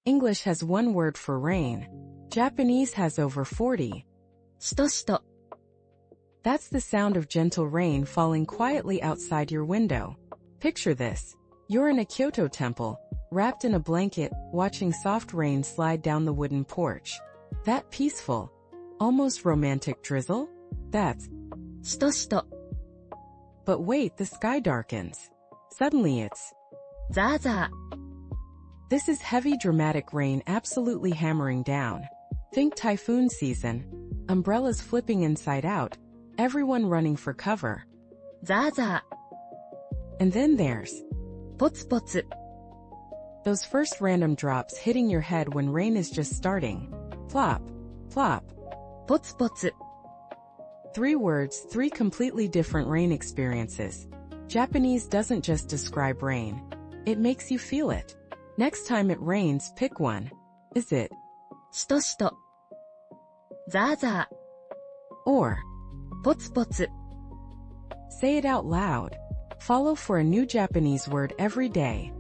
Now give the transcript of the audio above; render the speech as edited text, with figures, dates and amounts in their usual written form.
English has one word for rain. Japanese has over 40. しとしと。 That's the sound of gentle rain falling quietly outside your window. Picture this. You're in a Kyoto temple, wrapped in a blanket, watching soft rain slide down the wooden porch. That peaceful, almost romantic drizzle? That's しとしと。 But wait, the sky darkens. Suddenly it's ザーザー。 This is heavy dramatic rain absolutely hammering down. Think typhoon season. Umbrellas flipping inside out. Everyone running for cover. ザーザ And then there's ー。ポツポツ。 those first random drops hitting your head when rain is just starting. Plop, plop. ポツポツ。 3 words, 3 completely different rain experiences. Japanese doesn't just describe rain. It makes you feel it. Next time it rains, pick one. Is it しとしと。ザーザ or ー。ポツポツ。 say it out loud. Follow for a new Japanese word every day.